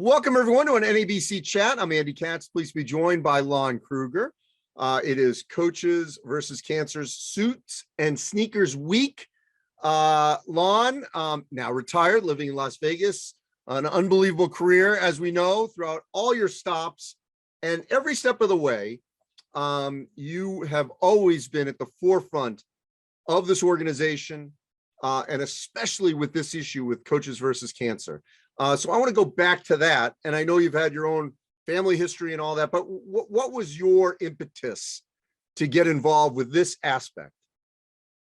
Welcome, everyone, to an NABC chat. I'm Andy Katz. Please be joined by Lon Kruger. It is Coaches versus Cancer's Suits and Sneakers Week. Lon, now retired, living in Las Vegas, an unbelievable career, as we know, throughout all your stops and every step of the way. You have always been at the forefront of this organization, and especially with this issue with Coaches versus Cancer. So I want to go back to that. And I know you've had your own family history and all that, but what was your impetus to get involved with this aspect?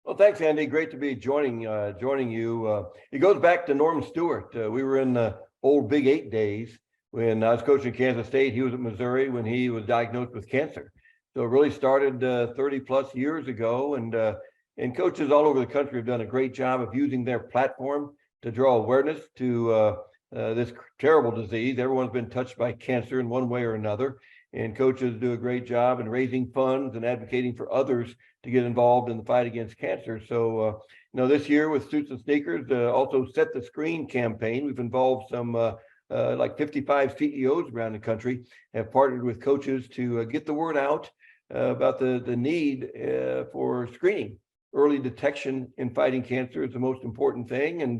Well, thanks, Andy. Great to be joining you. It goes back to Norm Stewart. We were in the old Big 8 days when I was coaching Kansas State. He was at Missouri when he was diagnosed with cancer. So it really started 30 plus years ago. And coaches all over the country have done a great job of using their platform to draw awareness to this terrible disease. Everyone's been touched by cancer in one way or another, and coaches do a great job in raising funds and advocating for others to get involved in the fight against cancer. So, this year with Suits and Sneakers, also Set the Screen campaign, we've involved some like 55 CEOs around the country, have partnered with coaches to get the word out about the need for screening. Early detection in fighting cancer is the most important thing, and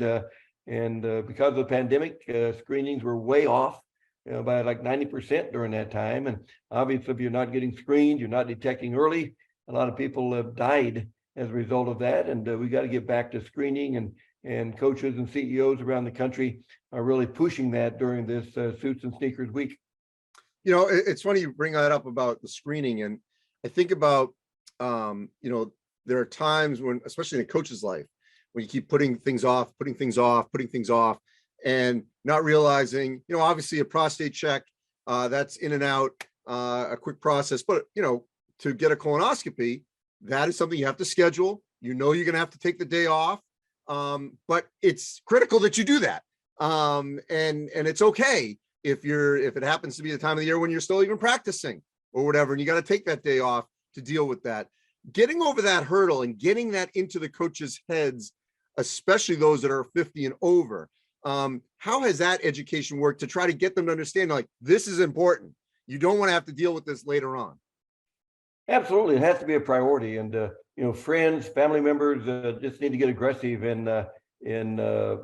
because of the pandemic, screenings were way off by like 90% during that time. And obviously, if you're not getting screened, you're not detecting early. A lot of people have died as a result of that, and we got to get back to screening. And coaches and CEOs around the country are really pushing that during this Suits and Sneakers Week. It's funny you bring that up about the screening, and I think about there are times when, especially in a coach's life, when you keep putting things off, and not realizing, obviously a prostate check, that's in and out, a quick process, but, to get a colonoscopy, that is something you have to schedule. You're going to have to take the day off, but it's critical that you do that. And it's okay if it happens to be the time of the year when you're still even practicing or whatever, and you got to take that day off to deal with that. Getting over that hurdle and getting that into the coaches' heads, especially those that are 50 and over, how has that education worked to try to get them to understand, like, this is important? You don't want to have to deal with this later on. Absolutely. It has to be a priority. And, friends, family members just need to get aggressive in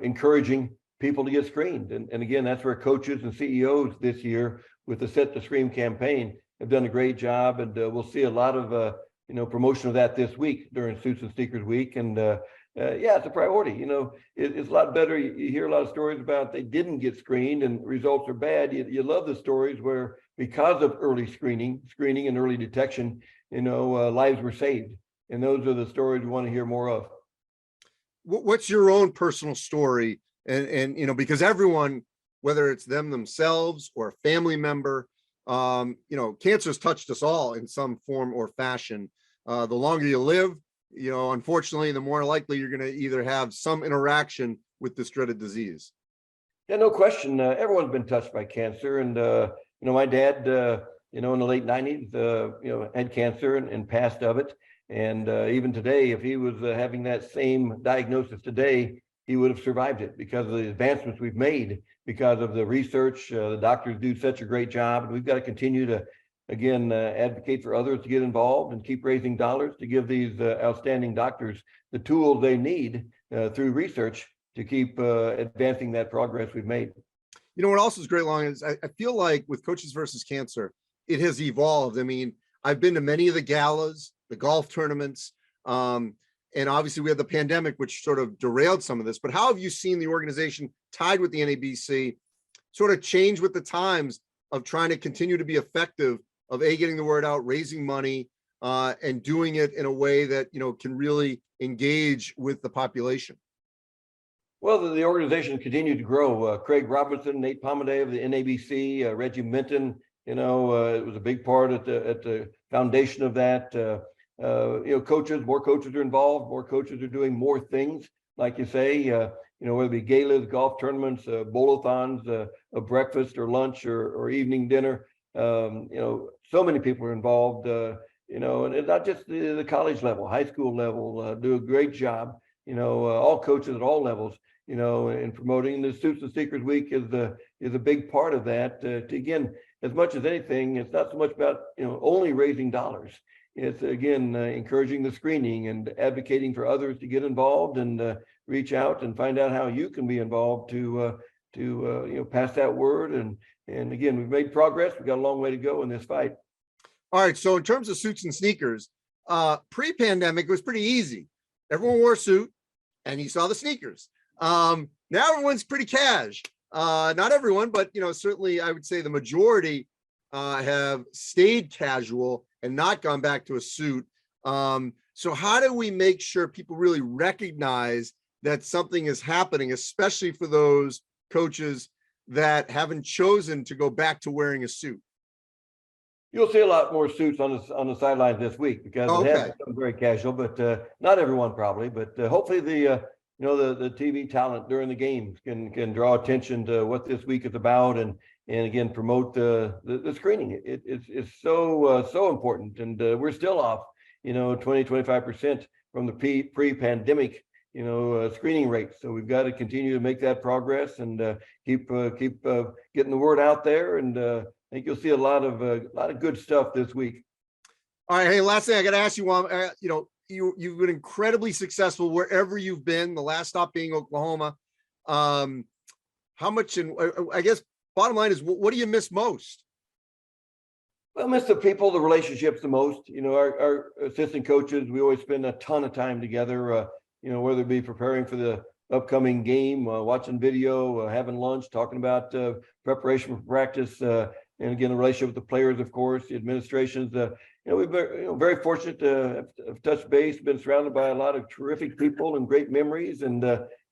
encouraging people to get screened. And again, that's where coaches and CEOs this year with the Set the Screen campaign have done a great job. And we'll see a lot of promotion of that this week during Suits and Sneakers Week. And it's a priority. It's a lot better. You hear a lot of stories about they didn't get screened and results are bad. You love the stories where because of early screening and early detection, lives were saved. And those are the stories we want to hear more of. What's your own personal story? And because everyone, whether it's themselves or a family member, cancer's touched us all in some form or fashion. The longer you live, unfortunately, the more likely you're going to either have some interaction with this dreaded disease. Yeah, no question. Everyone's been touched by cancer. And, my dad, in the late 90s, had cancer and passed of it. And even today, if he was having that same diagnosis today, he would have survived it because of the advancements we've made, because of the research. The doctors do such a great job. And we've got to continue to, again, advocate for others to get involved and keep raising dollars to give these outstanding doctors the tools they need through research to keep advancing that progress we've made. What also is great, Long, is I feel like with Coaches versus Cancer, it has evolved. I mean, I've been to many of the galas, the golf tournaments, and obviously we had the pandemic, which sort of derailed some of this. But how have you seen the organization tied with the NABC sort of change with the times of trying to continue to be effective of getting the word out, raising money, and doing it in a way that, can really engage with the population? Well, the organization continued to grow. Craig Robinson, Nate Palmaday of the NABC, Reggie Minton, it was a big part at the foundation of that. More coaches are involved, more coaches are doing more things, like you say, whether it be galas, golf tournaments, bowl-a-thons, a breakfast or lunch or evening dinner. So many people are involved, and it's not just the college level, high school level, do a great job, all coaches at all levels in promoting the Suits and Sneakers Week is a big part of that. Again, as much as anything, it's not so much about only raising dollars. It's again encouraging the screening and advocating for others to get involved and reach out and find out how you can be involved to pass that word. And again, we've made progress. We've got a long way to go in this fight. All right. So in terms of suits and sneakers, pre-pandemic, it was pretty easy. Everyone wore a suit and you saw the sneakers. Now everyone's pretty cash. Not everyone, but certainly I would say the majority have stayed casual and not gone back to a suit. So how do we make sure people really recognize that something is happening, especially for those coaches that haven't chosen to go back to wearing a suit? You'll see a lot more suits on the sidelines this week because it has become very casual, but not everyone probably. But hopefully the TV talent during the games can draw attention to what this week is about and again promote the screening. It's so important, and we're still off 20-25% from the pre-pandemic screening rates. So we've got to continue to make that progress and keep getting the word out there. And I think you'll see a lot of good stuff this week. All right. Hey, last thing I got to ask you, you've been incredibly successful wherever you've been. The last stop being Oklahoma. How much? And I guess bottom line is, what do you miss most? Well, I miss the people, the relationships the most. Our assistant coaches, we always spend a ton of time together. Whether it be preparing for the upcoming game, watching video, having lunch, talking about preparation for practice, and again, the relationship with the players, of course, the administrations. We've been very fortunate to have touched base, been surrounded by a lot of terrific people and great memories, and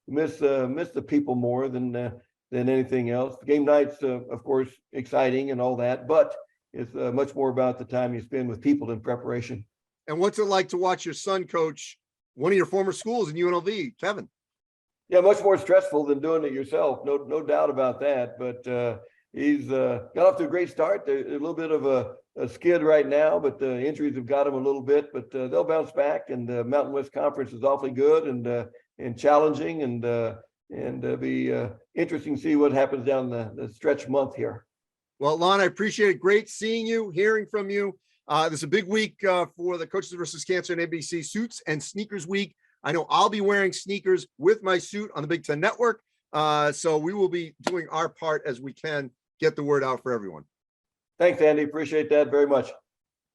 miss the people more than anything else. Game nights, of course, exciting and all that, but it's much more about the time you spend with people in preparation. And what's it like to watch your son coach one of your former schools in UNLV, Kevin? Yeah, much more stressful than doing it yourself. No doubt about that. But he's got off to a great start. There's a little bit of a skid right now, but the injuries have got him a little bit. But they'll bounce back. And the Mountain West Conference is awfully good and challenging, and be interesting to see what happens down the stretch month here. Well, Lon, I appreciate it. Great seeing you, hearing from you. This is a big week for the Coaches versus Cancer and ABC Suits and Sneakers Week. I know I'll be wearing sneakers with my suit on the Big Ten Network. So we will be doing our part as we can get the word out for everyone. Thanks, Andy. Appreciate that very much.